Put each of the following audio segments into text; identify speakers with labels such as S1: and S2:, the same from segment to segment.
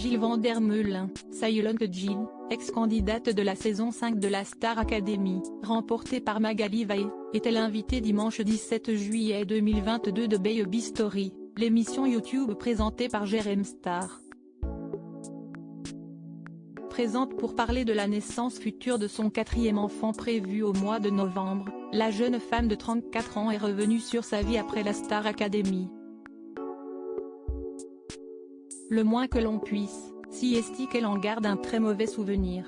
S1: Jill Van Der Meulen, Silent Jill, ex-candidate de la saison 5 de la Star Academy, remportée par Magali Vahe, était l'invitée dimanche 17 juillet 2022 de Baby Story, l'émission YouTube présentée par Jérém Star. Présente pour parler de la naissance future de son 4e enfant prévu au mois de novembre, la jeune femme de 34 ans est revenue sur sa vie après la Star Academy. Le moins que l'on puisse, si est qu'elle en garde un très mauvais souvenir.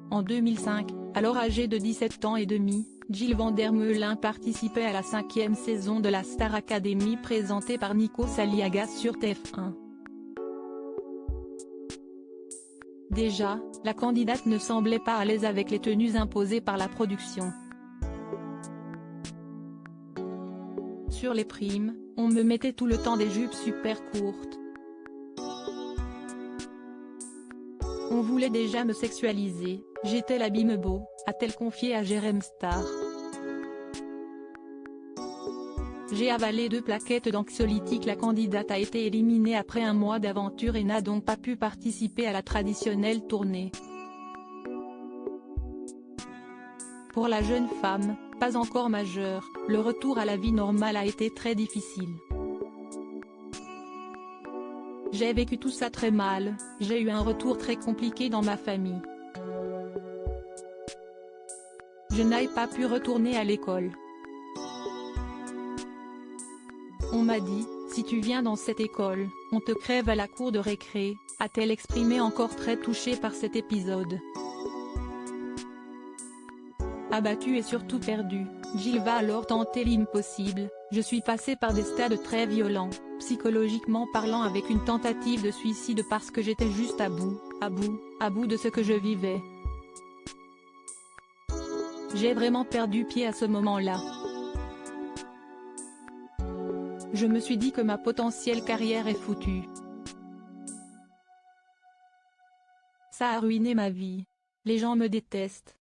S1: En 2005, alors âgée de 17 ans et demi, Jill Van Der Meulen participait à la 5e saison de la Star Academy présentée par Nico Saliagas sur TF1. Déjà, la candidate ne semblait pas à l'aise avec les tenues imposées par la production. Sur les primes, on me mettait tout le temps des jupes super courtes. On voulait déjà me sexualiser, j'étais la bimbo, a-t-elle confié à Jérém Star. J'ai avalé 2 plaquettes d'anxiolytiques. La candidate a été éliminée après un mois d'aventure et n'a donc pas pu participer à la traditionnelle tournée. Pour la jeune femme, pas encore majeure, le retour à la vie normale a été très difficile. J'ai vécu tout ça très mal, j'ai eu un retour très compliqué dans ma famille. Je n'ai pas pu retourner à l'école. On m'a dit, si tu viens dans cette école, on te crève à la cour de récré, a-t-elle exprimé, encore très touchée par cet épisode. Abattue et surtout perdue, Jill va alors tenter l'impossible. Je suis passée par des stades très violents, psychologiquement parlant, avec une tentative de suicide parce que j'étais juste à bout de ce que je vivais. J'ai vraiment perdu pied à ce moment-là. Je me suis dit que ma potentielle carrière est foutue. Ça a ruiné ma vie. Les gens me détestent.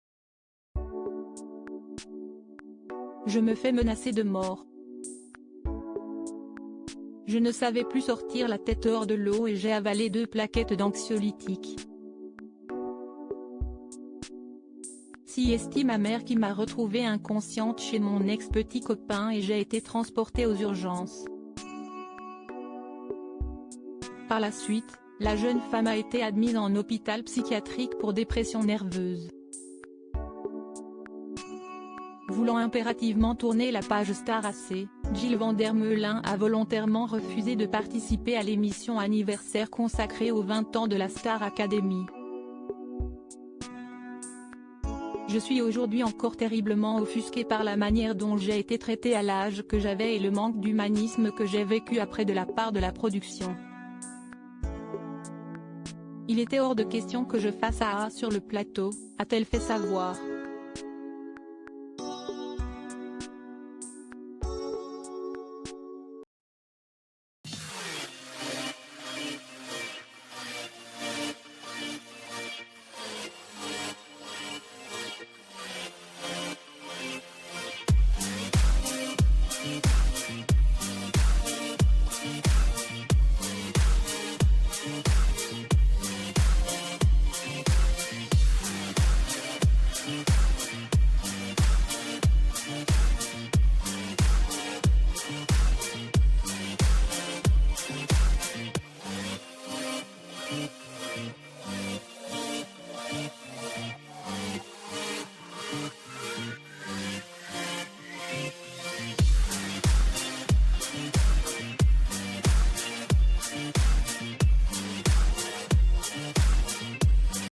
S1: Je me fais menacer de mort. Je ne savais plus sortir la tête hors de l'eau et j'ai avalé 2 plaquettes d'anxiolytiques. Si est ma mère qui m'a retrouvée inconsciente chez mon ex-petit copain et j'ai été transportée aux urgences. Par la suite, la jeune femme a été admise en hôpital psychiatrique pour dépression nerveuse. Voulant impérativement tourner la page Star AC, Jill Van Der Meulen a volontairement refusé de participer à l'émission anniversaire consacrée aux 20 ans de la Star Academy. Je suis aujourd'hui encore terriblement offusquée par la manière dont j'ai été traitée à l'âge que j'avais et le manque d'humanisme que j'ai vécu après de la part de la production. Il était hors de question que je fasse A sur le plateau, a-t-elle fait savoir.